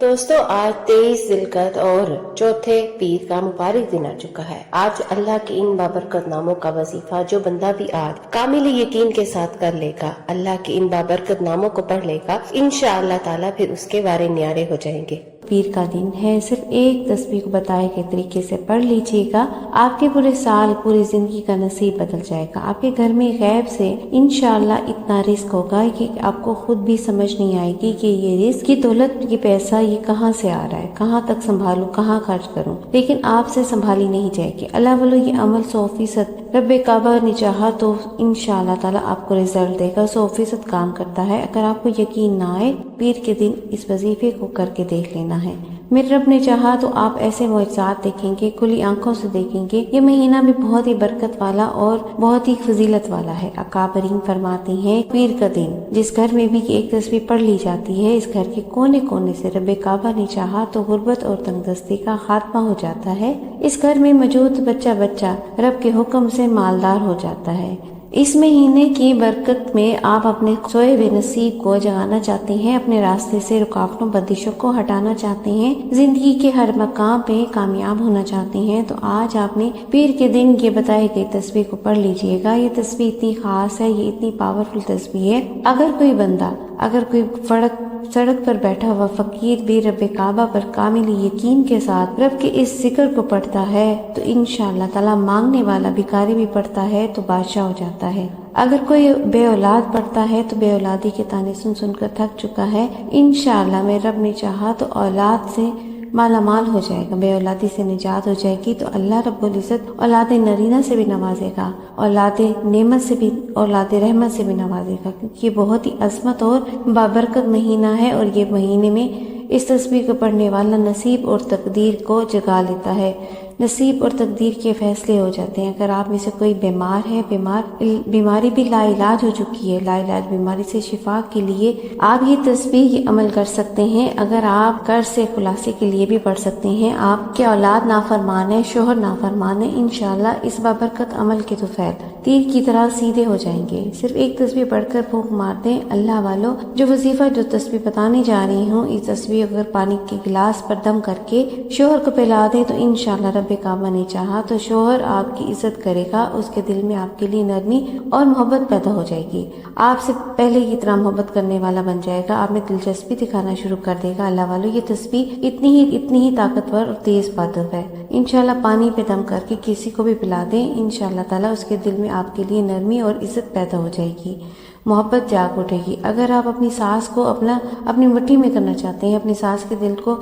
دوستو آج 23 ذوالقعدہ اور چوتھے پیر کا مبارک دن آ چکا ہے۔ آج اللہ کے ان بابرکت ناموں کا وظیفہ جو بندہ بھی آج کامل یقین کے ساتھ کر لے گا، اللہ کے ان بابرکت ناموں کو پڑھ لے گا، انشاءاللہ تعالیٰ پھر اس کے وارے نیارے ہو جائیں گے۔ پیر کا دن ہے، صرف ایک تسبیح کو بتائے گئے طریقے سے پڑھ لیجئے گا، آپ کے پورے سال پوری زندگی کا نصیب بدل جائے گا۔ آپ کے گھر میں غیب سے انشاءاللہ اتنا رزق ہوگا کہ آپ کو خود بھی سمجھ نہیں آئے گی کہ یہ رزق کی دولت کی پیسہ یہ کہاں سے آ رہا ہے، کہاں تک سنبھالوں، کہاں خرچ کروں، لیکن آپ سے سنبھالی نہیں جائے گی۔ اللہ والو یہ عمل 100% رب کعبہ نے چاہا تو انشاءاللہ تعالیٰ آپ کو رزلٹ دے گا، 100% کام کرتا ہے۔ اگر آپ کو یقین نہ آئے، پیر کے دن اس وظیفے کو کر کے دیکھ لینا ہے۔ میرے رب نے چاہا تو آپ ایسے معجزات دیکھیں گے، کھلی آنکھوں سے دیکھیں گے۔ یہ مہینہ بھی بہت ہی برکت والا اور بہت ہی فضیلت والا ہے۔ اکابرین فرماتے ہیں پیر کا دن جس گھر میں بھی ایک تسبیح پڑھ لی جاتی ہے، اس گھر کے کونے کونے سے رب کعبہ نے چاہا تو غربت اور تنگ دستی کا خاتمہ ہو جاتا ہے۔ اس گھر میں موجود بچہ رب کے حکم سے مالدار ہو جاتا ہے۔ اس مہینے کی برکت میں آپ اپنے سوئے ہوئے نصیب کو جگانا چاہتے ہیں، اپنے راستے سے رکاوٹوں بندشوں کو ہٹانا چاہتے ہیں، زندگی کے ہر مقام پہ کامیاب ہونا چاہتے ہیں، تو آج آپ نے پیر کے دن یہ بتائے گئے تسبیح کو پڑھ لیجئے گا۔ یہ تسبیح اتنی خاص ہے، یہ اتنی پاورفل تسبیح ہے، اگر کوئی سڑک پر بیٹھا ہوا فقیر بھی رب کعبہ پر کامل یقین کے ساتھ رب کے اس ذکر کو پڑھتا ہے تو انشاءاللہ تعالیٰ مانگنے والا بھکاری بھی پڑھتا ہے تو بادشاہ ہو جاتا ہے۔ اگر کوئی بے اولاد پڑھتا ہے تو بے اولادی کے تانے سن کر تھک چکا ہے، انشاءاللہ میرے رب نے چاہا تو اولاد سے مالا مال ہو جائے گا، بے اولادی سے نجات ہو جائے گی، تو اللہ رب العزت اولاد نرینہ سے بھی نوازے گا، اولاد نعمت سے بھی، اولاد رحمت سے بھی نوازے گا، کیونکہ یہ بہت ہی عظمت اور بابرکت مہینہ ہے، اور یہ مہینے میں اس تسبیح کو پڑھنے والا نصیب اور تقدیر کو جگا لیتا ہے، نصیب اور تقدیر کے فیصلے ہو جاتے ہیں۔ اگر آپ میں سے کوئی بیمار ہے، بیماری بھی لا علاج ہو چکی ہے، لا علاج بیماری سے شفا کے لیے آپ یہ تسبیح عمل کر سکتے ہیں۔ اگر آپ قرض سے خلاصے کے لیے بھی پڑھ سکتے ہیں، آپ کے اولاد نافرمان ہے، شوہر نافرمان ہے، انشاءاللہ اس بابرکت عمل کے طفیل تیر کی طرح سیدھے ہو جائیں گے۔ صرف ایک تسبیح پڑھ کر پھونک مار دیں۔ اللہ والو جو وظیفہ جو تسبیح بتانے جا رہی ہوں، اس تسبیح اگر پانی کے گلاس پر دم کر کے شوہر کو پلا دیں تو انشاءاللہ رب کعبہ نے چاہا تو شوہر آپ کی عزت کرے گا، اس کے دل میں آپ کے لیے نرمی اور محبت پیدا ہو جائے گی، آپ سے پہلے کی طرح محبت کرنے والا بن جائے گا، آپ میں دلچسپی دکھانا شروع کر دے گا۔ اللہ والو یہ تسبیح اتنی ہی طاقتور اور تیز بادب ہے، انشاءاللہ پانی پہ دم کر کے کسی کو بھی پلا دیں، انشاءاللہ تعالیٰ اس کے دل میں آپ کے لیے نرمی اور عزت پیدا ہو جائے گی، محبت جاگ اٹھے گی۔ اگر آپ اپنی ساس کو اپنی مٹھی میں کرنا چاہتے ہیں، اپنی ساس کے دل کو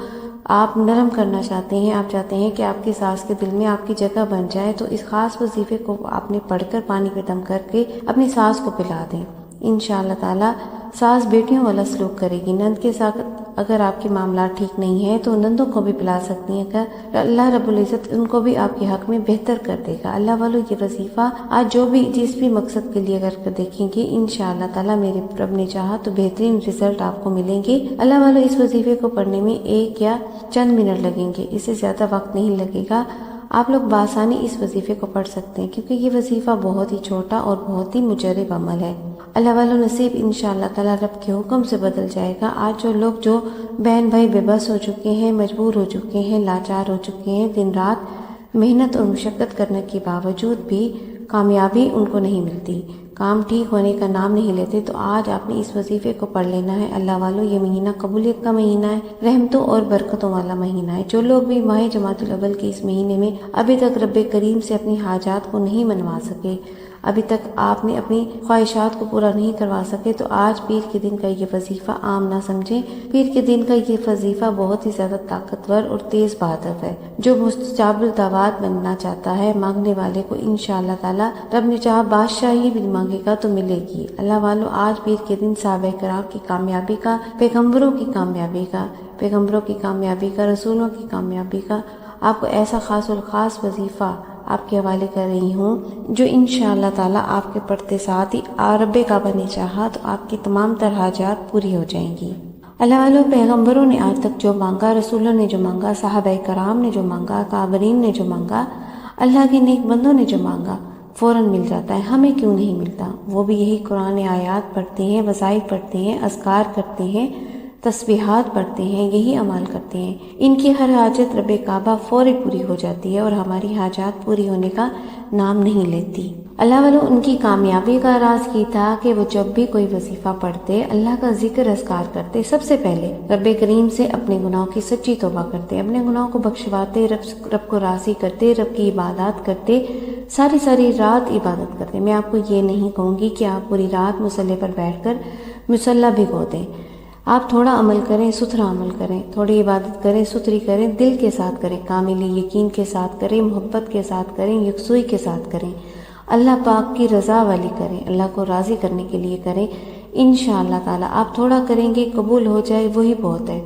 آپ نرم کرنا چاہتے ہیں، آپ چاہتے ہیں کہ آپ کی ساس کے دل میں آپ کی جگہ بن جائے، تو اس خاص وظیفے کو آپ نے پڑھ کر پانی پہ دم کر کے اپنی ساس کو پلا دیں، انشاءاللہ تعالیٰ ساس بیٹیوں والا سلوک کرے گی۔ نند کے ساتھ اگر آپ کے معاملات ٹھیک نہیں ہیں تو نندوں کو بھی پلا سکتی ہیں، اگر اللہ رب العزت ان کو بھی آپ کے حق میں بہتر کر دے گا۔ اللہ والو یہ وظیفہ آج جس بھی مقصد کے لیے اگر دیکھیں گے، انشاءاللہ تعالیٰ میرے رب نے چاہا تو بہترین رزلٹ آپ کو ملیں گے۔ اللہ والو اس وظیفے کو پڑھنے میں 1 یا چند منٹ لگیں گے، اس سے زیادہ وقت نہیں لگے گا، آپ لوگ بآسانی اس وظیفے کو پڑھ سکتے ہیں، کیونکہ یہ وظیفہ بہت ہی چھوٹا اور بہت ہی مجرب عمل ہے۔ اللہ والو نصیب انشاءاللہ تعالیٰ رب کے حکم سے بدل جائے گا۔ آج جو بہن بھائی بے بس ہو چکے ہیں، مجبور ہو چکے ہیں، لاچار ہو چکے ہیں، دن رات محنت اور مشقت کرنے کے باوجود بھی کامیابی ان کو نہیں ملتی، کام ٹھیک ہونے کا نام نہیں لیتے، تو آج آپ نے اس وظیفے کو پڑھ لینا ہے۔ اللہ والو یہ مہینہ قبولیت کا مہینہ ہے، رحمتوں اور برکتوں والا مہینہ ہے۔ جو لوگ بھی ماہ جمادی الاول کے اس مہینے میں ابھی تک رب کریم سے اپنی حاجات کو نہیں منوا سکے، ابھی تک آپ نے اپنی خواہشات کو پورا نہیں کروا سکے، تو آج پیر کے دن کا یہ وظیفہ عام نہ سمجھیں۔ پیر کے دن کا یہ وظیفہ بہت ہی زیادہ طاقتور اور تیز بہادر ہے۔ جو مستجاب الدعوات بننا چاہتا ہے، مانگنے والے کو انشاءاللہ تعالیٰ رب نے چاہا بادشاہی بھی مانگے گا تو ملے گی۔ اللہ والو آج پیر کے دن صحابہ کرام کی کامیابی کا، پیغمبروں کی کامیابی کا، رسولوں کی کامیابی کا آپ کو ایسا خاص الخاص وظیفہ آپ کے حوالے کر رہی ہوں، جو انشاءاللہ تعالیٰ آپ کے پڑھتے ساتھ ہی رب کعبہ نے چاہا تو آپ کی تمام تر حاجات پوری ہو جائیں گی۔ اللہ والو پیغمبروں نے آج تک جو مانگا، رسولوں نے جو مانگا، صحابہ کرام نے جو مانگا، کابرین نے جو مانگا، اللہ کے نیک بندوں نے جو مانگا، فوراً مل جاتا ہے۔ ہمیں کیوں نہیں ملتا؟ وہ بھی یہی قرآن آیات پڑھتے ہیں، وظائف پڑھتے ہیں، اذکار کرتے ہیں، تسبیحات پڑھتے ہیں، یہی عمل کرتے ہیں، ان کی ہر حاجت رب کعبہ فوری پوری ہو جاتی ہے اور ہماری حاجات پوری ہونے کا نام نہیں لیتی۔ اللہ والوں ان کی کامیابی کا راز کی تھا کہ وہ جب بھی کوئی وظیفہ پڑھتے، اللہ کا ذکر اذکار کرتے، سب سے پہلے رب کریم سے اپنے گناہوں کی سچی توبہ کرتے، اپنے گناہوں کو بخشواتے، رب کو راضی کرتے، رب کی عبادات کرتے، ساری رات عبادت کرتے۔ میں آپ کو یہ نہیں کہوں گی کہ آپ پوری رات مصلی پر بیٹھ کر مصلی بھگو دیں، آپ تھوڑا عمل کریں، ستھرا عمل کریں، تھوڑی عبادت کریں، ستھری کریں، دل کے ساتھ کریں، کامل یقین کے ساتھ کریں، محبت کے ساتھ کریں، یکسوئی کے ساتھ کریں، اللہ پاک کی رضا والی کریں، اللہ کو راضی کرنے کے لیے کریں۔ انشاءاللہ تعالی آپ تھوڑا کریں گے، قبول ہو جائے وہی بہت ہے۔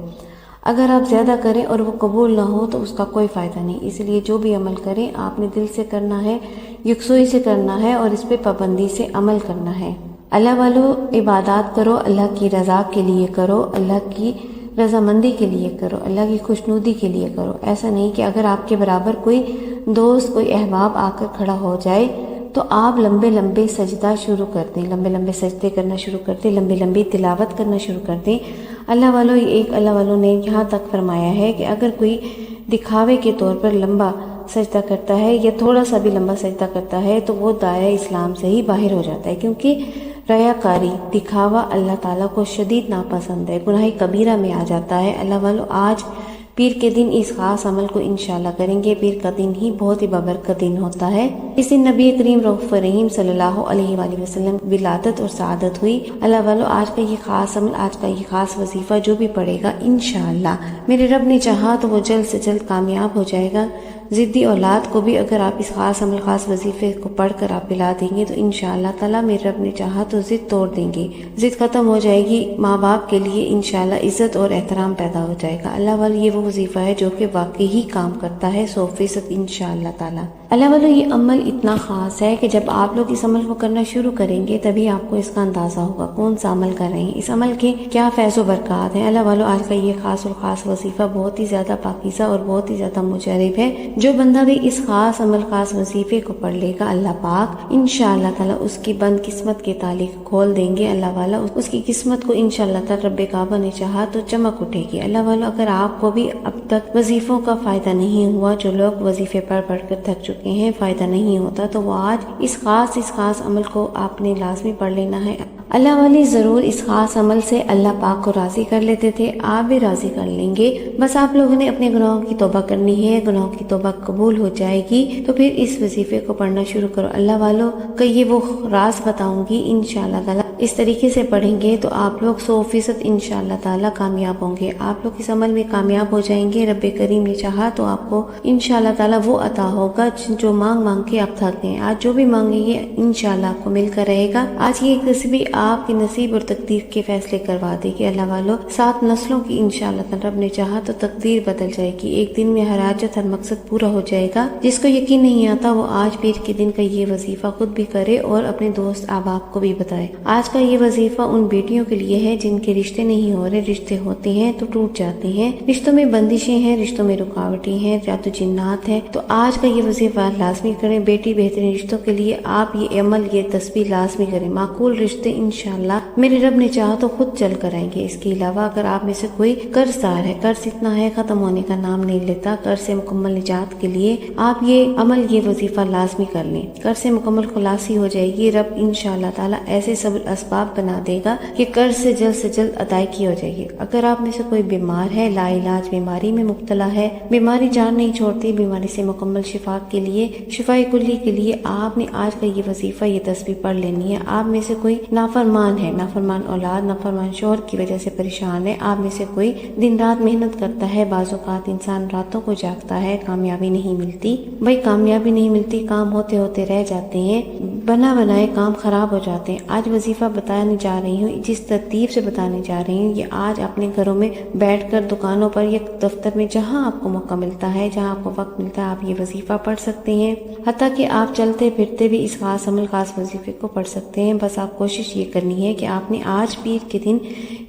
اگر آپ زیادہ کریں اور وہ قبول نہ ہو تو اس کا کوئی فائدہ نہیں۔ اس لیے جو بھی عمل کریں آپ نے دل سے کرنا ہے، یکسوئی سے کرنا ہے اور اس پہ پابندی سے عمل کرنا ہے۔ اللہ والو عبادات کرو، اللہ کی رضا کے لیے کرو، اللہ کی رضامندی کے لیے کرو، اللہ کی خوشنودی کے لیے کرو۔ ایسا نہیں کہ اگر آپ کے برابر کوئی دوست، کوئی احباب آ کر کھڑا ہو جائے تو آپ لمبے سجدہ شروع کر دیں، لمبے سجدے کرنا شروع کر دیں، لمبی تلاوت کرنا شروع کر دیں۔ اللہ والوں نے یہاں تک فرمایا ہے کہ اگر کوئی دکھاوے کے طور پر لمبا سجدہ کرتا ہے یا تھوڑا سا بھی لمبا سجدہ کرتا ہے تو وہ دائرہ اسلام سے ہی باہر ہو جاتا ہے، کیونکہ ریاکاری، دکھاوا اللہ تعالیٰ کو شدید ناپسند ہے، گناہ کبیرہ میں آ جاتا ہے۔ اللہ والوں آج پیر کے دن اس خاص عمل کو انشاءاللہ کریں گے۔ پیر کا دن ہی بہت ہی بابرکت دن ہوتا ہے۔ اس دن نبی کریم رؤوف رحیم صلی اللہ علیہ وآلہ وسلم ولادت اور سعادت ہوئی۔ اللہ والو آج کا یہ خاص عمل، آج کا یہ خاص وظیفہ جو بھی پڑھے گا انشاءاللہ میرے رب نے چاہا تو وہ جلد سے جلد کامیاب ہو جائے گا۔ ضدی اولاد کو بھی اگر آپ اس خاص عمل، خاص وظیفے کو پڑھ کر آپ پلا دیں گے تو انشاءاللہ تعالیٰ میرے رب نے چاہا تو ضد توڑ دیں گے، ضد ختم ہو جائے گی، ماں باپ کے لیے انشاءاللہ عزت اور احترام پیدا ہو جائے گا۔ اللہ والو یہ وہ وظیفہ ہے جو کہ واقعی ہی کام کرتا ہے 100% انشاءاللہ تعالیٰ۔ اللہ والو یہ عمل اتنا خاص ہے کہ جب آپ لوگ اس عمل کو کرنا شروع کریں گے تبھی آپ کو اس کا اندازہ ہوگا کون سا عمل کر رہے ہیں، اس عمل کے کیا فیض و برکات ہیں۔ اللہ والو آج کا یہ خاص اور خاص وظیفہ بہت ہی زیادہ پاکیزہ اور بہت ہی زیادہ مجرب ہے۔ جو بندہ بھی اس خاص عمل، خاص وظیفے کو پڑھ لے گا اللہ پاک انشاءاللہ تعالیٰ اس کی بند قسمت کے تعلق کھول دیں گے۔ اللہ والا اس کی قسمت کو انشاءاللہ تعالیٰ رب کعبہ نے چاہا تو چمک اٹھے گی۔ اللہ والا اگر آپ کو بھی اب تک وظیفوں کا فائدہ نہیں ہوا، جو لوگ وظیفے پڑھ کر تھک چکے ہیں، فائدہ نہیں ہوتا، تو وہ آج اس خاص عمل کو آپ نے لازمی پڑھ لینا ہے۔ اللہ والی ضرور اس خاص عمل سے اللہ پاک کو راضی کر لیتے تھے، آپ بھی راضی کر لیں گے۔ بس آپ لوگوں نے اپنے گناہوں کی توبہ کرنی ہے، گناہوں کی توبہ قبول ہو جائے گی تو پھر اس وظیفے کو پڑھنا شروع کرو۔ اللہ والوں کا یہ وہ راز بتاؤں گی انشاءاللہ تعالیٰ، اس طریقے سے پڑھیں گے تو آپ لوگ 100% انشاءاللہ تعالیٰ کامیاب ہوں گے، آپ لوگ اس عمل میں کامیاب ہو جائیں گے۔ رب کریم نے چاہا تو آپ کو انشاءاللہ تعالیٰ وہ عطا ہوگا جو مانگ کے آپ تھک گئے۔ آج جو بھی مانگیں گے انشاءاللہ آپ کو مل کر رہے گا۔ آج کی ایک تسبیح آپ کی نصیب اور تقدیر کے فیصلے کروا دے گی۔ اللہ والوں 7 نسلوں کی انشاءاللہ تعالیٰ رب نے چاہا تو تقدیر بدل جائے گی، ایک دن میں ہر حاجت، ہر مقصد پورا ہو جائے گا۔ جس کو یقین نہیں آتا وہ آج پیر کے دن کا یہ وظیفہ خود بھی کرے اور اپنے دوست احباب کو بھی بتائے۔ آج کا یہ وظیفہ ان بیٹیوں کے لیے ہے جن کے رشتے نہیں ہو رہے، رشتے ہوتے ہیں تو ٹوٹ جاتے ہیں، رشتوں میں بندشیں ہیں، رشتوں میں رکاوٹیں ہیں یا تو جنات ہیں، تو آج کا یہ وظیفہ لازمی کریں۔ بیٹی بہترین رشتوں کے لیے آپ یہ عمل، یہ تسبیح لازمی کریں۔ معقول رشتے انشاءاللہ میرے رب نے چاہا تو خود چل کر آئیں گے۔ اس کے علاوہ اگر آپ میں سے کوئی قرض دار ہے، قرض اتنا ہے ختم ہونے کا نام نہیں لیتا، قرض سے مکمل نجات کے لیے آپ یہ عمل، یہ وظیفہ لازمی کر لیں، قرض سے مکمل خلاصی ہو جائے گی۔ رب انشاءاللہ تعالیٰ ایسے سب اسباب بنا دے گا کہ قرض سے جلد ادائیگی ہو جائے گی۔ اگر آپ میں سے کوئی بیمار ہے، لا علاج بیماری میں مبتلا ہے، بیماری جان نہیں چھوڑتی، بیماری سے مکمل شفا کے لیے، شفا کلی کے لیے آپ نے آج کا یہ وظیفہ، یہ تسبیح پڑھ لینی ہے۔ آپ میں سے کوئی نافرمان ہے، نافرمان اولاد، نافرمان شوہر کی وجہ سے پریشان ہے، آپ میں سے کوئی دن رات محنت کرتا ہے، بعض اوقات انسان راتوں کو جاگتا ہے، کامیابی نہیں ملتی، بھائی کامیابی نہیں ملتی، کام ہوتے ہوتے رہ جاتے ہیں، بنائے کام خراب ہو جاتے ہیں۔ آج وظیفہ بتانے جا رہی ہوں، جس ترتیب سے بتانے جا رہی ہوں، یہ آج اپنے گھروں میں بیٹھ کر، دکانوں پر یا دفتر میں، جہاں آپ کو موقع ملتا ہے، جہاں آپ کو وقت ملتا ہے، آپ یہ وظیفہ پڑھ سکتے ہیں۔ حتیٰ کہ آپ چلتے پھرتے بھی اس خاص عمل، خاص وظیفے کو پڑھ سکتے ہیں۔ بس آپ کوشش یہ کرنی ہے کہ آپ نے آج پیر کے دن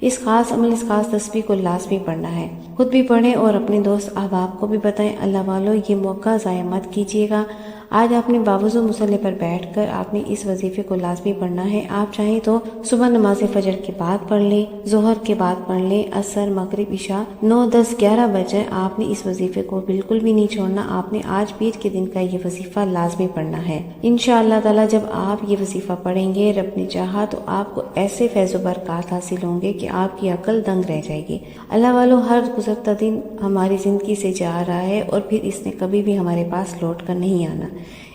اس خاص عمل، اس خاص تسبیح کو لازمی پڑھنا ہے۔ خود بھی پڑھیں اور اپنے دوست احباب کو بھی بتائیں۔ اللہ والو یہ موقع ضائع مت کیجیے گا۔ آج آپ نے باوضو مصلی پر بیٹھ کر آپ نے اس وظیفے کو لازمی پڑھنا ہے۔ آپ چاہیں تو صبح نماز فجر کے بعد پڑھ لیں، ظہر کے بعد پڑھ لیں، عصر، مغرب، عشاء 9، 10، 11 بجے آپ نے اس وظیفے کو بالکل بھی نہیں چھوڑنا۔ آپ نے آج پیر کے دن کا یہ وظیفہ لازمی پڑھنا ہے۔ انشاءاللہ تعالی جب آپ یہ وظیفہ پڑھیں گے، رب نے چاہا تو آپ کو ایسے فیض و برکات حاصل ہوں گے کہ آپ کی عقل دنگ رہ جائے گی۔ اللہ والو، ہر گزرتا دن ہماری زندگی سے جا رہا ہے اور پھر اس نے کبھی بھی ہمارے پاس لوٹ کر نہیں آنا،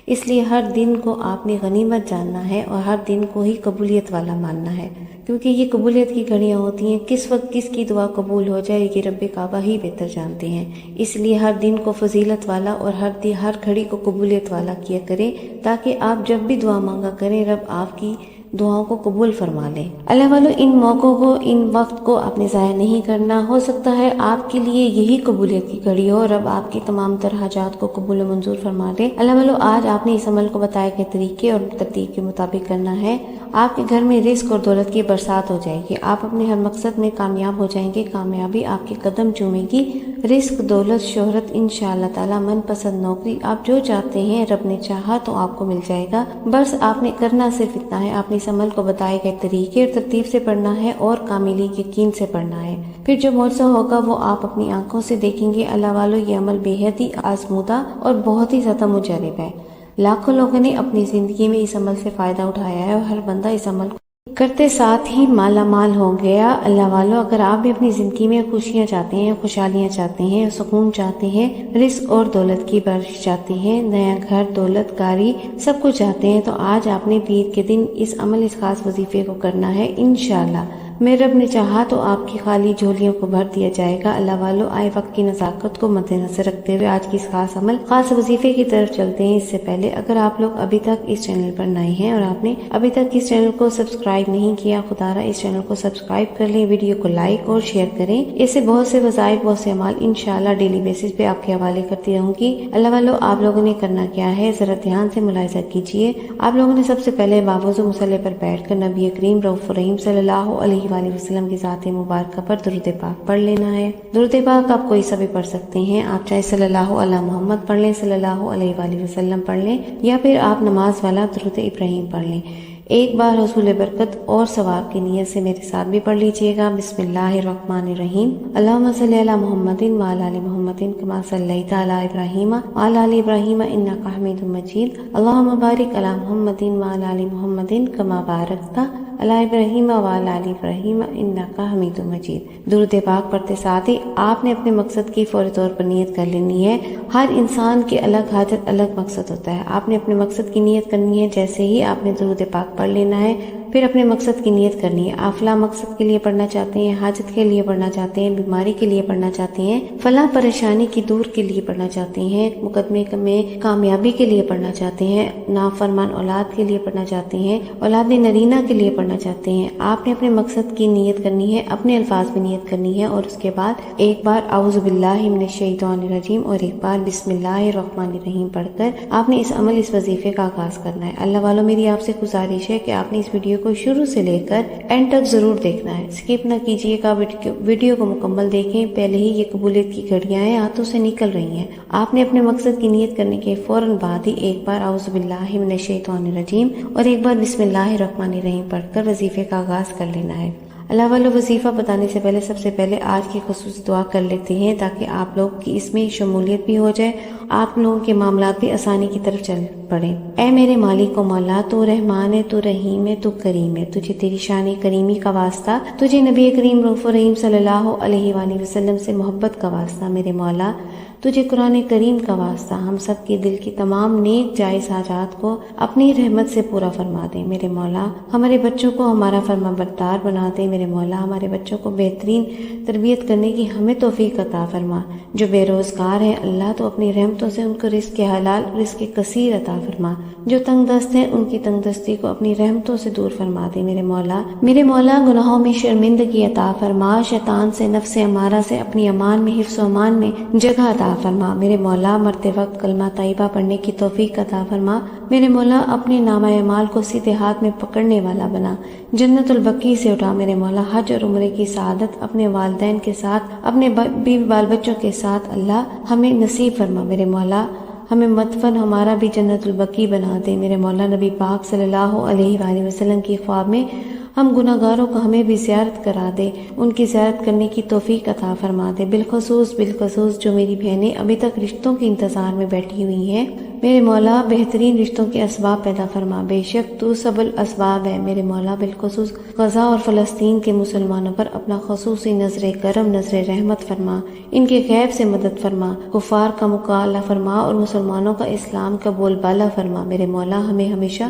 اس لیے ہر دن کو آپ نے غنیمت جاننا ہے اور ہر دن کو ہی قبولیت والا ماننا ہے، کیونکہ یہ قبولیت کی گھڑیاں ہوتی ہیں۔ کس وقت کس کی دعا قبول ہو جائے یہ رب کعبہ ہی بہتر جانتے ہیں، اس لیے ہر دن کو فضیلت والا اور ہر گھڑی کو قبولیت والا کیا کریں، تاکہ آپ جب بھی دعا مانگا کریں رب آپ کی دعاؤں کو قبول فرما لے۔ اللہ والو، ان موقعوں کو، ان وقت کو آپ نے ضائع نہیں کرنا۔ ہو سکتا ہے آپ کے لیے یہی قبولیت کی گھڑی ہو، رب آپ کی تمام تر حاجات کو قبول و منظور فرما لے۔ اللہ والو، آج آپ نے اس عمل کو بتائے گئے طریقے اور ترتیب کے مطابق کرنا ہے۔ آپ کے گھر میں رزق اور دولت کی برسات ہو جائے گی، آپ اپنے ہر مقصد میں کامیاب ہو جائیں گے، کامیابی آپ کے قدم چومے گی۔ رزق، دولت، شہرت، انشاءاللہ تعالی من پسند نوکری، آپ جو چاہتے ہیں رب نے چاہا تو آپ کو مل جائے گا۔ بس آپ نے کرنا صرف اتنا ہے، آپ نے اس عمل کو بتائے گئے طریقے اور ترتیب سے پڑھنا ہے اور کاملی یقین سے پڑھنا ہے، پھر جو معجزہ ہوگا وہ آپ اپنی آنکھوں سے دیکھیں گے۔ اللہ والو، یہ عمل بے حد ہی آزمودہ اور بہت ہی زیادہ مجرب ہے۔ لاکھوں لوگوں نے اپنی زندگی میں اس عمل سے فائدہ اٹھایا ہے اور ہر بندہ اس عمل کو کرتے ساتھ ہی مالا مال ہو گیا۔ اللہ والو، اگر آپ بھی اپنی زندگی میں خوشیاں چاہتے ہیں، خوشحالیاں چاہتے ہیں، سکون چاہتے ہیں، رزق اور دولت کی بارش چاہتے ہیں، نیا گھر، دولت، گاڑی، سب کچھ چاہتے ہیں، تو آج آپ نے پیر کے دن اس عمل، اس خاص وظیفے کو کرنا ہے۔ انشاءاللہ میرے رب نے چاہا تو آپ کی خالی جھولیوں کو بھر دیا جائے گا۔ اللہ والو، آئے وقت کی نزاکت کو مد نظر رکھتے ہوئے آج کی اس خاص عمل، خاص وظیفے کی طرف چلتے ہیں۔ اس سے پہلے اگر آپ لوگ ابھی تک اس چینل پر نئے ہیں اور آپ نے ابھی تک اس چینل کو سبسکرائب نہیں کیا، خدا را اس چینل کو سبسکرائب کر لیں، ویڈیو کو لائک اور شیئر کریں۔ ایسے بہت سے وظائف، بہت سے اعمال انشاءاللہ ڈیلی بیسس پہ آپ کے حوالے کرتی رہوں گی۔ اللہ والو، آپ لوگوں نے کرنا کیا ہے ذرا دھیان سے ملاحظہ کیجئے۔ آپ لوگوں نے سب سے پہلے باوضو مصلی پر بیٹھ کر نبی کریم رؤوف الرحیم صلی اللہ علیہ وآلہ وسلم کی ذات مبارکہ پر درود پاک پڑھ لینا ہے۔ درود پاک آپ کوئی سا بھی پڑھ سکتے ہیں، آپ چاہے صلی اللہ علیہ محمد پڑھ لیں، صلی اللہ علیہ وآلہ وسلم پڑھ لیں، یا پھر آپ نماز والا درود ابراہیم پڑھ لیں۔ ایک بار حصول برکت اور ثواب کی نیت سے میرے ساتھ بھی پڑھ لیجئے گا۔ بسم اللہ الرحمن الرحیم۔ اللہم صلی علی محمد وعلی آل محمد کما صلیت علی ابراہیم وعلی آل ابراہیم انک حمید مجید۔ اللہم بارک علی محمد وعلی آل محمد کما بارکت علی ابراہیم وعلی آل ابراہیم انک حمید مجید۔ درود پاک پڑھتے ساتھ ہی آپ نے اپنے مقصد کی فوری طور پر نیت کر لینی ہے۔ ہر انسان کے الگ حاجت، الگ مقصد ہوتا ہے، آپ نے اپنے مقصد کی نیت کرنی ہے۔ جیسے ہی آپ نے درود پاک پڑھ لینا ہے، پھر اپنے مقصد کی نیت کرنی ہے۔ آپ فلاں مقصد کے لیے پڑھنا چاہتے ہیں، حاجت کے لیے پڑھنا چاہتے ہیں، بیماری کے لیے پڑھنا چاہتے ہیں، فلاں پریشانی کی دور کے لیے پڑھنا چاہتے ہیں، مقدمے میں کامیابی کے لیے پڑھنا چاہتے ہیں، نافرمان اولاد کے لیے پڑھنا چاہتے ہیں، اولاد نرینہ کے لیے پڑھنا چاہتے ہیں۔ آپ نے اپنے مقصد کی نیت کرنی ہے، اپنے الفاظ میں نیت کرنی ہے، اور اس کے بعد ایک بار اعوذ باللہ من الشیطان الرجیم اور ایک بار بسم اللہ الرحمن الرحیم پڑھ کر آپ نے اس عمل، اس وظیفے کا آغاز کرنا ہے۔ اللہ والوں، میری آپ سے گزارش ہے کہ آپ نے اس ویڈیو کو شروع سے لے کر اینڈ تک ضرور دیکھنا ہے، اسکپ نہ کیجیے گا، ویڈیو کو مکمل دیکھیں۔ پہلے ہی یہ قبولیت کی گھڑیاں ہیں، ہاتھوں سے نکل رہی ہیں۔ آپ نے اپنے مقصد کی نیت کرنے کے فوراً بعد ہی ایک بار اعوذ باللہ من الشیطان الرجیم اور ایک بار بسم اللہ الرحمن الرحیم پڑھ کر وظیفے کا آغاز کر لینا ہے۔ اللہ والو، وظیفہ بتانے سے پہلے سب سے پہلے آج کی خصوصی دعا کر لیتے ہیں تاکہ آپ لوگ کی اس میں شمولیت بھی ہو جائے، آپ لوگوں کے معاملات بھی آسانی کی طرف چل پڑے۔ اے میرے مالک و مولا، تو رحمان ہے، تو رحیم ہے، تو کریم ہے، تجھے تیری شان کریمی کا واسطہ، تجھے نبی کریم رؤوف الرحیم صلی اللہ علیہ وآلہ وسلم سے محبت کا واسطہ، میرے مولا تجھے قرآن کریم کا واسطہ، ہم سب کے دل کی تمام نیک جائز حاجات کو اپنی رحمت سے پورا فرما دے۔ میرے مولا ہمارے بچوں کو ہمارا فرما بردار بنا دے۔ میرے مولا ہمارے بچوں کو بہترین تربیت کرنے کی ہمیں توفیق عطا فرما۔ جو بے روزگار ہیں اللہ، تو اپنی رحمتوں سے ان کو رزق حلال، رزق کثیر عطا فرما۔ جو تنگ دست ہیں ان کی تنگ دستی کو اپنی رحمتوں سے دور فرما دے۔ میرے مولا گناہوں میں شرمندگی عطا فرما، شیطان سے، نفس امارہ سے اپنی امان میں، حفظ و امان میں جگہ عطا فرما۔ میرے مولا مرتے وقت کلمہ طیبہ پڑھنے کی توفیق عطا فرما۔ میرے مولا اپنے نامہ اعمال کو سیدھے ہاتھ میں پکڑنے والا بنا، جنت البقیع سے اٹھا۔ میرے مولا حج اور عمرے کی سعادت اپنے والدین کے ساتھ، اپنے بیوی بال بچوں کے ساتھ اللہ ہمیں نصیب فرما۔ میرے مولا ہمیں مدفن ہمارا بھی جنت البقیع بنا دے۔ میرے مولا نبی پاک صلی اللہ علیہ وآلہ وسلم کی خواب میں ہم گناہگاروں کو ہمیں بھی زیارت کرا دے، ان کی زیارت کرنے کی توفیق عطا فرما دے۔ بالخصوص جو میری بہنیں ابھی تک رشتوں کے انتظار میں بیٹھی ہوئی ہیں، میرے مولا بہترین رشتوں کے اسباب پیدا فرما، بے شک تو سب الاسباب ہے۔ میرے مولا بالخصوص غزہ اور فلسطین کے مسلمانوں پر اپنا خصوصی نظر کرم، نظر رحمت فرما، ان کے غیب سے مدد فرما، کفار کا مقابلہ فرما اور مسلمانوں کا اسلام کا بول بالا فرما۔ میرے مولا ہمیں ہمیشہ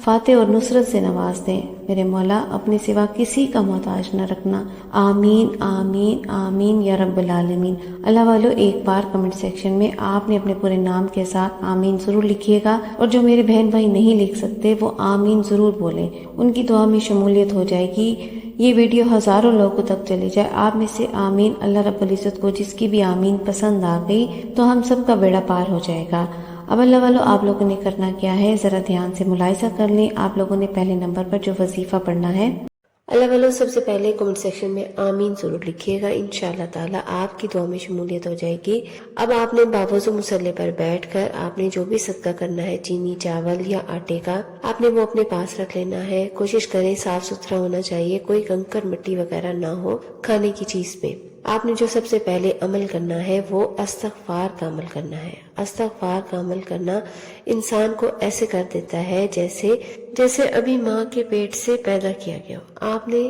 فاتح اور نصرت سے نواز دیں۔ میرے مولا اپنے سوا کسی کا محتاج نہ رکھنا۔ آمین آمین آمین یا رب العالمین۔ اللہ والو، ایک بار کمنٹ سیکشن میں آپ نے اپنے پورے نام کے ساتھ آمین ضرور لکھیے گا، اور جو میرے بہن بھائی نہیں لکھ سکتے وہ آمین ضرور بولیں، ان کی دعا میں شمولیت ہو جائے گی، یہ ویڈیو ہزاروں لوگوں تک چلی جائے۔ آپ میں سے آمین اللہ رب العزت کو جس کی بھی آمین پسند آ گئی تو ہم سب کا بیڑا پار ہو جائے گا۔ اب اللہ والو، آپ لوگوں نے کرنا کیا ہے ذرا دھیان سے ملاحظہ کر لیں۔ آپ لوگوں نے پہلے نمبر پر جو وظیفہ پڑھنا ہے، اللہ والو سب سے پہلے کمنٹ سیکشن میں آمین ضرور لکھیے گا، انشاءاللہ تعالی آپ کی دعا میں شمولیت ہو جائے گی۔ اب آپ نے باوضو مصلی پر بیٹھ کر آپ نے جو بھی صدقہ کرنا ہے، چینی، چاول یا آٹے کا، آپ نے وہ اپنے پاس رکھ لینا ہے۔ کوشش کریں صاف ستھرا ہونا چاہیے، کوئی کنکر مٹی وغیرہ نہ ہو کھانے کی چیز پہ۔ آپ نے جو سب سے پہلے عمل کرنا ہے وہ استغفار کا عمل کرنا ہے۔ استغفار کا عمل کرنا انسان کو ایسے کر دیتا ہے جیسے ابھی ماں کے پیٹ سے پیدا کیا گیا ہو۔ آپ نے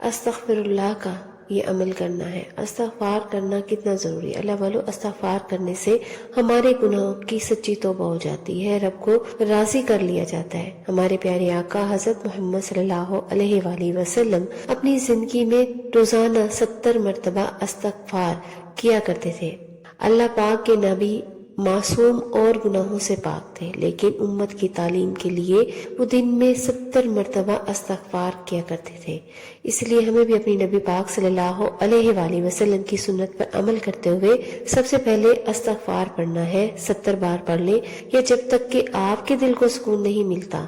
استغفر اللہ کا یہ عمل کرنا ہے۔ استغفار کرنا کتنا ضروری ہے اللہ والو۔ استغفار کرنے سے ہمارے گناہوں کی سچی توبہ ہو جاتی ہے، رب کو راضی کر لیا جاتا ہے۔ ہمارے پیارے آقا حضرت محمد صلی اللہ علیہ وآلہ وسلم اپنی زندگی میں روزانہ 70 مرتبہ استغفار کیا کرتے تھے۔ اللہ پاک کے نبی معصوم اور گناہوں سے پاک تھے، لیکن امت کی تعلیم کے لیے وہ دن میں 70 مرتبہ استغفار کیا کرتے تھے۔ اس لیے ہمیں بھی اپنی نبی پاک صلی اللہ علیہ وآلہ وسلم کی سنت پر عمل کرتے ہوئے سب سے پہلے استغفار پڑھنا ہے۔ 70 بار پڑھ لیں، یا جب تک کہ آپ کے دل کو سکون نہیں ملتا،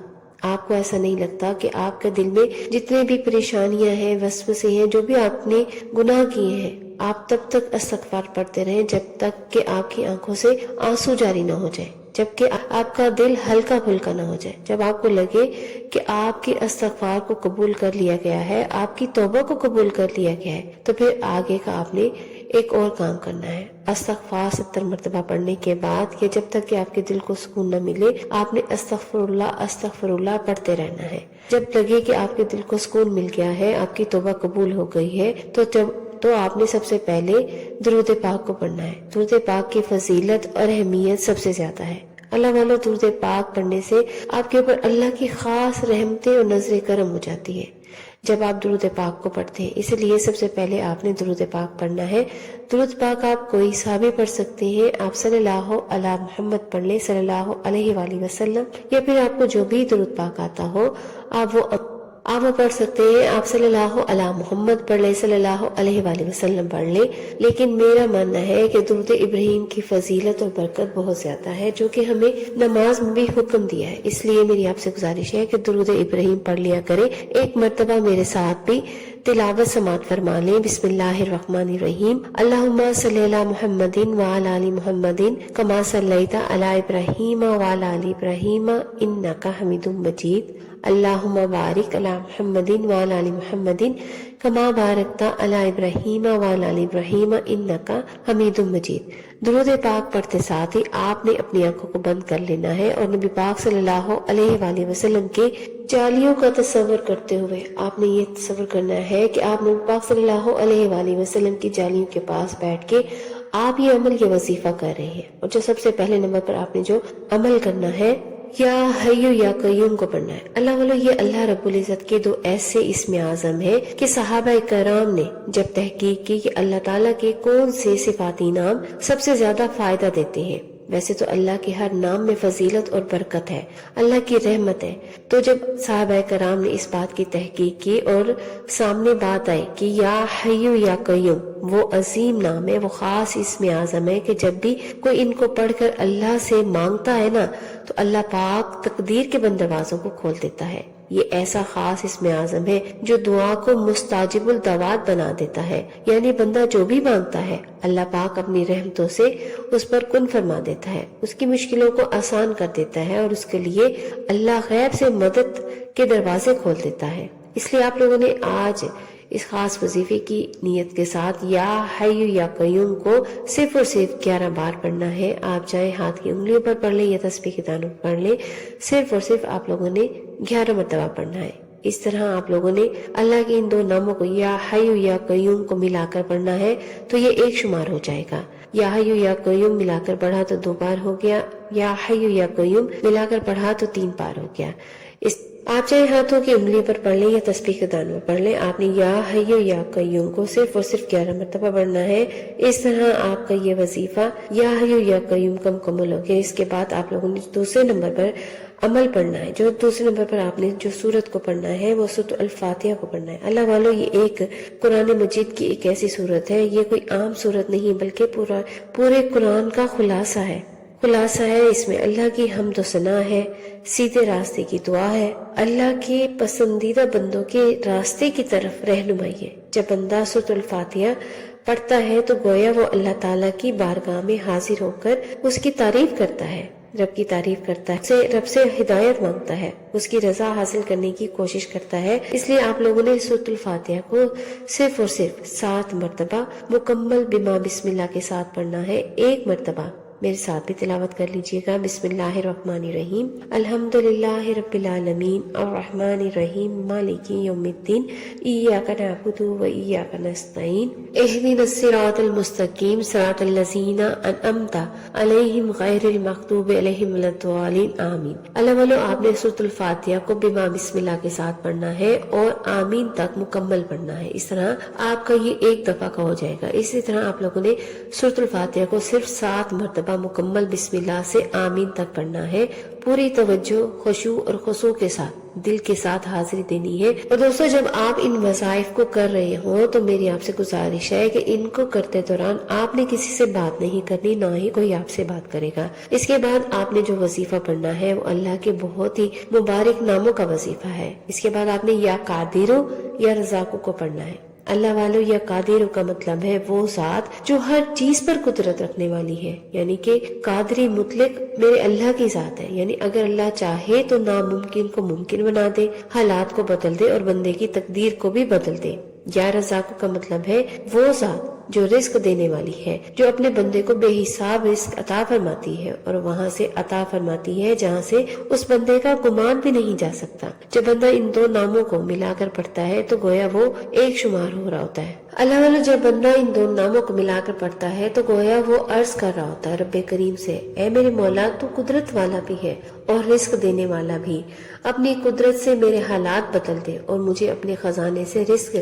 آپ کو ایسا نہیں لگتا کہ آپ کے دل میں جتنے بھی پریشانیاں ہیں، وسوسے ہیں، جو بھی آپ نے گناہ کیے ہیں، آپ تب تک استغفار پڑھتے رہیں جب تک کہ آپ کی آنکھوں سے آنسو جاری نہ ہو جائے، جب کہ آپ کا دل ہلکا پھلکا نہ ہو جائے، جب آپ کو لگے کہ آپ کی استغفار کو قبول کر لیا گیا ہے، آپ کی توبہ کو قبول کر لیا گیا ہے، تو پھر آگے کا آپ نے ایک اور کام کرنا ہے۔ استغفار 70 مرتبہ پڑھنے کے بعد، یا جب تک کہ آپ کے دل کو سکون نہ ملے، آپ نے استغفر اللہ پڑھتے رہنا ہے۔ جب لگے کہ آپ کے دل کو سکون مل گیا ہے، آپ کی توبہ قبول ہو گئی ہے، تو آپ نے سب سے پہلے درود پاک کو پڑھنا ہے۔ درود پاک کی فضیلت اور اہمیت سب سے زیادہ ہے۔ اللہ والو، درود پاک پڑھنے سے آپ کے اوپر اللہ کی خاص رحمتیں اور نظر کرم ہو جاتی ہے جب آپ درود پاک کو پڑھتے ہیں۔ اس لیے سب سے پہلے آپ نے درود پاک پڑھنا ہے۔ درود پاک آپ کوئی سا بھی پڑھ سکتے ہیں، آپ صلی اللہ علی محمد پڑھ لیں، صلی اللہ علیہ وآلہ وسلم، یا پھر آپ کو جو بھی درود پاک آتا ہو آپ وہ پڑھ سکتے ہیں۔ آپ صلی اللہ علی محمد پڑھ لیں، صلی اللہ علیہ وآلہ وسلم پڑھ لیں، لیکن میرا ماننا ہے کہ درود ابراہیم کی فضیلت اور برکت بہت زیادہ ہے، جو کہ ہمیں نماز میں بھی حکم دیا ہے۔ اس لیے میری آپ سے گزارش ہے کہ درود ابراہیم پڑھ لیا کریں۔ ایک مرتبہ میرے ساتھ بھی تلاوت سماعت فرما لیں۔ بسم اللہ الرحمن الرحیم۔ اللہم صلی علی محمد وعلی آل محمد کما صلیت علی ابراہیم وعلی آل ابراہیم انک حمید مجید۔ اللہم بارک علی محمد وعلی آل محمد کما بارکت علی ابراہیم وعلی آل ابراہیم انک حمید مجید۔ درود پاک پڑھتے ساتھ ہی آپ نے اپنی آنکھوں کو بند کر لینا ہے، اور نبی پاک صلی اللہ علیہ وآلہ وسلم کے جالیوں کا تصور کرتے ہوئے آپ نے یہ تصور کرنا ہے کہ آپ نبی پاک صلی اللہ علیہ وآلہ وسلم کی جالیوں کے پاس بیٹھ کے آپ یہ عمل، یہ وظیفہ کر رہے ہیں۔ اور جو سب سے پہلے نمبر پر آپ نے جو عمل کرنا ہے، یا حیو یا قیوم کو پڑھنا ہے۔ اللہ والو، یہ اللہ رب العزت کے 2 ایسے اسم اعظم ہیں کہ صحابہ کرام نے جب تحقیق کی کہ اللہ تعالیٰ کے کون سے صفاتی نام سب سے زیادہ فائدہ دیتے ہیں، ویسے تو اللہ کے ہر نام میں فضیلت اور برکت ہے، اللہ کی رحمت ہے، تو جب صحابہ کرام نے اس بات کی تحقیق کی اور سامنے بات آئی کہ یا حیو یا قیوم وہ عظیم نام ہے، وہ خاص اسم اعظم ہے کہ جب بھی کوئی ان کو پڑھ کر اللہ سے مانگتا ہے نا، تو اللہ پاک تقدیر کے بند دروازوں کو کھول دیتا ہے۔ یہ ایسا خاص اسم اعظم ہے جو دعا کو مستجاب الدعوات بنا دیتا ہے، یعنی بندہ جو بھی مانگتا ہے اللہ پاک اپنی رحمتوں سے اس پر کن فرما دیتا ہے، اس کی مشکلوں کو آسان کر دیتا ہے اور اس کے لیے اللہ غیب سے مدد کے دروازے کھول دیتا ہے۔ اس لیے آپ لوگوں نے آج اس خاص وظیفے کی نیت کے ساتھ یا حی یا قیوم کو صرف اور صرف 11 بار پڑھنا ہے۔ آپ چاہے ہاتھ کی انگلیوں پر پڑھ لیں یا تسبیح کے دانوں پر پڑھ لیں، صرف اور صرف آپ لوگوں نے 11 مرتبہ پڑھنا ہے۔ اس طرح آپ لوگوں نے اللہ کے ان دو ناموں کو یا حی یا قیوم کو ملا کر پڑھنا ہے تو یہ ایک شمار ہو جائے گا۔ یا حی یا قیوم ملا کر پڑھا تو 2 بار ہو گیا، یا حی یا قیوم ملا کر پڑھا تو 3 بار ہو گیا۔ آپ چاہے ہاتھوں کی انگلی پر پڑھ لیں یا تسبیح کے دانوں پر پڑھ لیں، آپ نے یا حی یا قیوم کو صرف اور صرف 11 مرتبہ پڑھنا ہے۔ اس طرح آپ کا یہ وظیفہ یا حی یا قیوم کا مکمل ہو گیا۔ اس کے بعد آپ لوگوں نے دوسرے نمبر پر عمل پڑھنا ہے۔ جو دوسرے نمبر پر آپ نے جو سورت کو پڑھنا ہے وہ سورۃ الفاتحہ کو پڑھنا ہے۔ اللہ والو، یہ ایک قرآن مجید کی ایک ایسی سورت ہے، یہ کوئی عام سورت نہیں بلکہ پورے قرآن کا خلاصہ ہے۔ اس میں اللہ کی حمد و ثنا ہے، سیدھے راستے کی دعا ہے، اللہ کے پسندیدہ بندوں کے راستے کی طرف رہنمائی ہے۔ جب بندہ سورۃ الفاتحہ پڑھتا ہے تو گویا وہ اللہ تعالیٰ کی بارگاہ میں حاضر ہو کر اس کی تعریف کرتا ہے، رب کی تعریف کرتا ہے، رب سے ہدایت مانگتا ہے، اس کی رضا حاصل کرنے کی کوشش کرتا ہے۔ اس لیے آپ لوگوں نے سورۃ الفاتحہ کو صرف اور صرف 7 مرتبہ مکمل بما بسم اللہ کے ساتھ پڑھنا ہے۔ 1 مرتبہ میرے ساتھ بھی تلاوت کر لیجئے گا۔ بسم اللہ الرحمن الرحیم، الحمدللہ رب العالمین الرحمن الرحیم مالک یوم الدین، ایاک نعبد و ایاک نستعین، اہدنا الصراط المستقیم صراط الذین انعمت علیہم غیر المغضوب علیہم ولا الضالین، آمین۔ اللہ والو، آپ نے سورۃ الفاتحہ کو بما بسم اللہ کے ساتھ پڑھنا ہے اور آمین تک مکمل پڑھنا ہے۔ اس طرح آپ کا یہ 1 دفعہ کا ہو جائے گا۔ اسی طرح آپ لوگوں نے سورۃ الفاتحہ کو صرف 7 مرتبہ مکمل بسم اللہ سے آمین تک پڑھنا ہے۔ پوری توجہ، خشوع اور خضوع کے ساتھ، دل کے ساتھ حاضری دینی ہے۔ اور دوستو، جب آپ ان وظائف کو کر رہے ہوں تو میری آپ سے گزارش ہے کہ ان کو کرتے دوران آپ نے کسی سے بات نہیں کرنی، نہ ہی کوئی آپ سے بات کرے گا۔ اس کے بعد آپ نے جو وظیفہ پڑھنا ہے وہ اللہ کے بہت ہی مبارک ناموں کا وظیفہ ہے۔ اس کے بعد آپ نے یا قادرو یا رزاقو کو پڑھنا ہے۔ اللہ والو، یا قادر کا مطلب ہے وہ ذات جو ہر چیز پر قدرت رکھنے والی ہے، یعنی کہ قادری مطلق میرے اللہ کی ذات ہے، یعنی اگر اللہ چاہے تو ناممکن کو ممکن بنا دے، حالات کو بدل دے اور بندے کی تقدیر کو بھی بدل دے۔ یا رزاق کا مطلب ہے وہ ذات جو رزق دینے والی ہے، جو اپنے بندے کو بے حساب رزق عطا فرماتی ہے اور وہاں سے عطا فرماتی ہے جہاں سے اس بندے کا گمان بھی نہیں جا سکتا۔ جب بندہ ان 2 ناموں کو ملا کر پڑھتا ہے تو گویا وہ 1 شمار ہو رہا ہوتا ہے۔ اللہ والا، جب بندہ ان 2 ناموں کو ملا کر پڑھتا ہے تو گویا وہ عرض کر رہا ہوتا ہے رب کریم سے، اے میرے مولا، تو قدرت والا بھی ہے اور رزق دینے والا بھی، اپنی قدرت سے میرے حالات بدل دے اور مجھے اپنے خزانے سے رزق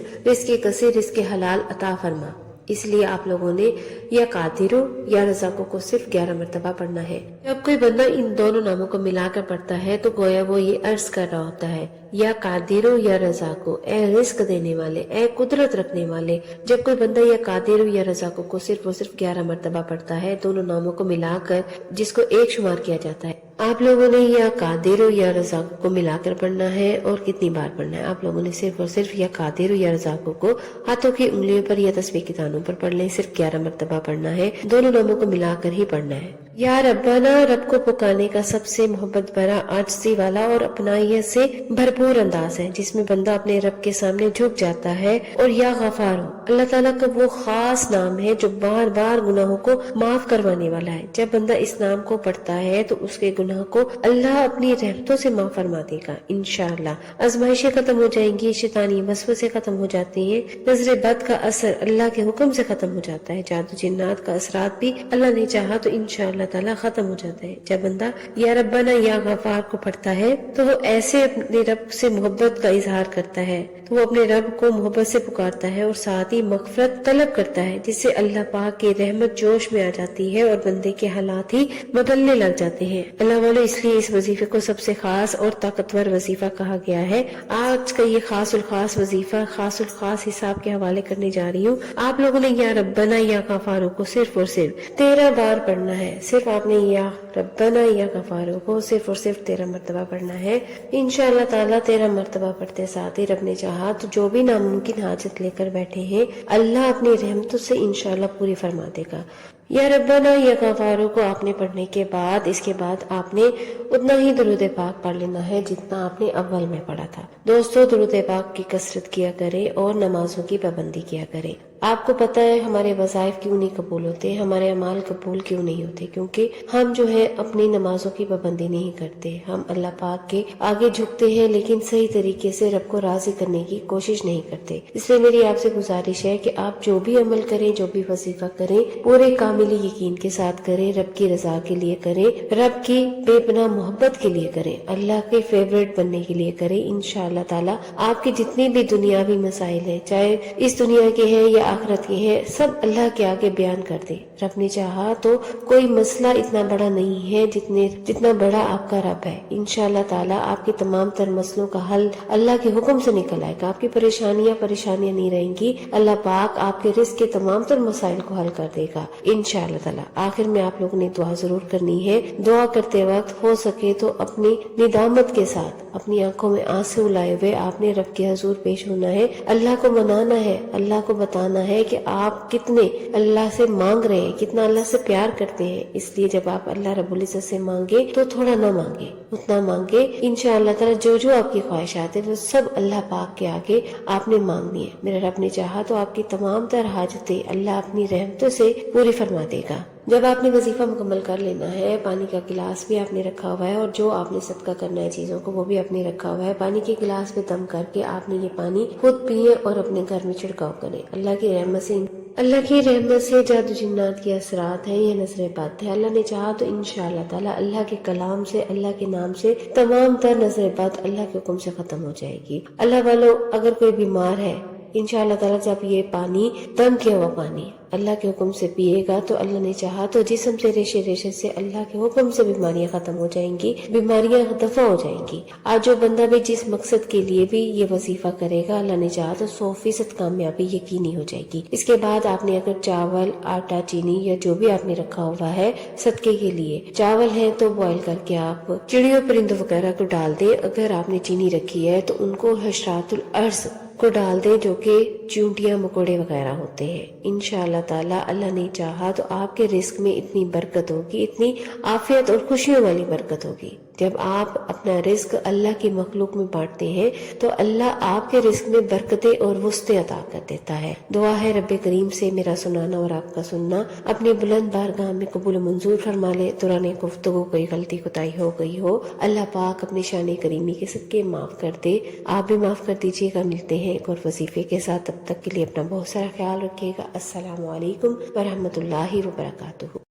کثیر، رزق حلال عطا فرما۔ اس لیے آپ لوگوں نے یا قادرو یا رزاقو کو صرف 11 مرتبہ پڑھنا ہے۔ جب کوئی بندہ ان دونوں ناموں کو ملا کر پڑھتا ہے تو گویا وہ یہ عرض کر رہا ہوتا ہے یا قادرو یا رزاقو، اے رزق دینے والے، اے قدرت رکھنے والے۔ جب کوئی بندہ یا قادرو یا رزاقو کو صرف اور صرف 11 مرتبہ پڑھتا ہے، دونوں ناموں کو ملا کر جس کو 1 شمار کیا جاتا ہے، آپ لوگوں نے یا قادر یا رزاق کو ملا کر پڑھنا ہے۔ اور کتنی بار پڑھنا ہے؟ آپ لوگوں نے صرف اور صرف یا قادر یا رزاق کو ہاتھوں کی انگلیوں پر یا تسبیح کے دانوں پر پڑھ لیں، صرف 11 مرتبہ پڑھنا ہے، دونوں ناموں کو ملا کر ہی پڑھنا ہے۔ یا ربنا، رب کو پکارنے کا سب سے محبت بھرا، عاجزی والا اور اپنائیت سے بھرپور انداز ہے جس میں بندہ اپنے رب کے سامنے جھک جاتا ہے۔ اور یا غفار، اللہ تعالیٰ کا وہ خاص نام ہے جو بار بار گناہوں کو معاف کروانے والا ہے۔ جب بندہ اس نام کو پڑھتا ہے تو اس کے گناہ کو اللہ اپنی رحمتوں سے معاف فرما دے گا انشاءاللہ۔ آزمائشیں ختم ہو جائیں گی، شیطانی وسوسے ختم ہو جاتے ہیں، نظر بد کا اثر اللہ کے حکم سے ختم ہو جاتا ہے، جادو جنات کا اثرات بھی اللہ نے چاہا تو انشاءاللہ تعالیٰ ختم ہو جاتا ہے۔ جب بندہ یا ربنا یا غفار کو پڑھتا ہے تو وہ ایسے اپنے رب سے محبت کا اظہار کرتا ہے، تو وہ اپنے رب کو محبت سے پکارتا ہے اور ساتھ ہی مغفرت طلب کرتا ہے، جس سے اللہ پاک کی رحمت جوش میں آ جاتی ہے اور بندے کے حالات ہی بدلنے لگ جاتے ہیں۔ اللہ والے، اس لیے اس وظیفے کو سب سے خاص اور طاقتور وظیفہ کہا گیا ہے۔ آج کا یہ خاص الخاص وظیفہ خاص الخاص حساب کے حوالے کرنے جا رہی ہوں۔ آپ لوگوں نے یا ربنا یا غفار کو صرف اور صرف 13 بار پڑھنا ہے، صرف آپ نے یا ربنا یا غفارو کو صرف اور صرف 13 مرتبہ پڑھنا ہے۔ انشاءاللہ تعالیٰ 13 مرتبہ پڑھتے ساتھ ہی رب نے چاہا تو جو بھی ناممکن حاجت لے کر بیٹھے ہیں اللہ اپنی رحمتوں سے انشاءاللہ پوری فرما دے گا۔ یا ربنا یا غفارو کو آپ نے پڑھنے کے بعد اس کے بعد آپ نے اتنا ہی درود پاک پڑھ لینا ہے جتنا آپ نے اول میں پڑھا تھا۔ دوستو درود پاک کی کثرت کیا کریں اور نمازوں کی پابندی کیا کریں۔ آپ کو پتہ ہے ہمارے وظائف کیوں نہیں قبول ہوتے، ہمارے اعمال قبول کیوں نہیں ہوتے؟ کیونکہ ہم جو ہے اپنی نمازوں کی پابندی نہیں کرتے، ہم اللہ پاک کے آگے جھکتے ہیں لیکن صحیح طریقے سے رب کو راضی کرنے کی کوشش نہیں کرتے۔ اس لیے میری آپ سے گزارش ہے کہ آپ جو بھی عمل کریں، جو بھی وظیفہ کریں، پورے کامل یقین کے ساتھ کریں، رب کی رضا کے لیے کریں، رب کی بے پناہ محبت کے لیے کریں، اللہ کے فیورٹ بننے کے لیے کریں۔ انشاءاللہ تعالی آپ کے جتنی بھی دنیاوی مسائل ہیں، چاہے اس دنیا کے ہیں یا آخرت کے ہیں، سب اللہ کے آگے بیان کر دیں۔ رب نے چاہا تو کوئی مسئلہ اتنا بڑا نہیں ہے جتنا بڑا آپ کا رب ہے۔ انشاءاللہ تعالی آپ کے تمام تر مسئلوں کا حل اللہ کے حکم سے نکل آئے گا، آپ کی پریشانیاں نہیں رہیں گی، اللہ پاک آپ کے رزق کے تمام تر مسائل کو حل کر دے گا انشاءاللہ تعالی۔ آخر میں آپ لوگوں نے دعا ضرور کرنی ہے، دعا کرتے وقت ہو سکے تو اپنی ندامت کے ساتھ اپنی آنکھوں میں آنسو لائے ہوئے آپ نے رب کے حضور پیش ہونا ہے، اللہ کو منانا ہے، اللہ کو بتانا ہے کہ آپ کتنے اللہ سے مانگ رہے ہیں، کتنا اللہ سے پیار کرتے ہیں۔ اس لیے جب آپ اللہ رب العزت سے مانگے تو تھوڑا نہ مانگے، اتنا مانگے انشاءاللہ تعالی جو آپ کی خواہشات ہیں وہ سب اللہ پاک کے آگے آپ نے مانگنی ہے۔ میرا رب نے چاہا تو آپ کی تمام تر حاجتیں اللہ اپنی رحمتوں سے پوری فرما دے گا۔ جب آپ نے وظیفہ مکمل کر لینا ہے، پانی کا گلاس بھی آپ نے رکھا ہوا ہے اور جو آپ نے صدقہ کرنا ہے چیزوں کو وہ بھی آپ نے رکھا ہوا ہے، پانی کے گلاس پہ دم کر کے آپ نے یہ پانی خود پیے اور اپنے گھر میں چھڑکاؤ کریں۔ اللہ کی رحمت سے جادو جنات کے اثرات ہیں، یہ نظر بد ہے۔ اللہ نے چاہا تو انشاءاللہ تعالی اللہ کے کلام سے، اللہ کے نام سے تمام تر نظر بد اللہ کے حکم سے ختم ہو جائے گی۔ اللہ والو اگر کوئی بیمار ہے انشاءاللہ تعالی جب یہ پانی دم کیا ہوا پانی اللہ کے حکم سے پیے گا تو اللہ نے چاہا تو جسم سے ریشے سے اللہ کے حکم سے بیماریاں ختم ہو جائیں گی، بیماریاں دفع ہو جائیں گی۔ آج جو بندہ بھی جس مقصد کے لیے بھی یہ وظیفہ کرے گا اللہ نے چاہا تو 100% کامیابی یقینی ہو جائے گی۔ اس کے بعد آپ نے اگر چاول، آٹا، چینی یا جو بھی آپ نے رکھا ہوا ہے صدقے کے لیے، چاول ہے تو بوائل کر کے آپ چڑیوں پرندوں وغیرہ کو ڈال دیں، اگر آپ نے چینی رکھی ہے تو ان کو حشرات الارض کو ڈال دیں جو کہ چونٹیاں مکوڑے وغیرہ ہوتے ہیں۔ انشاءاللہ تعالی اللہ نے چاہا تو آپ کے رزق میں اتنی برکت ہوگی، اتنی عافیت اور خوشیوں والی برکت ہوگی۔ جب آپ اپنا رزق اللہ کی مخلوق میں بانٹتے ہیں تو اللہ آپ کے رزق میں برکتیں اور وسعتیں عطا کر دیتا ہے۔ دعا ہے رب کریم سے میرا سنانا اور آپ کا سننا اپنے بلند بارگاہ میں قبول و منظور فرما لے۔ دوران گفتگو کوئی غلطی کوتاہی ہو گئی ہو اللہ پاک اپنی شان کریمی کے صدقے معاف کر دے، آپ بھی معاف کر دیجیے گا۔ ملتے ہیں ایک اور وظیفے کے ساتھ، تب تک کے لیے اپنا بہت سارا خیال رکھیے گا۔ السلام علیکم ورحمۃ اللہ وبرکاتہ۔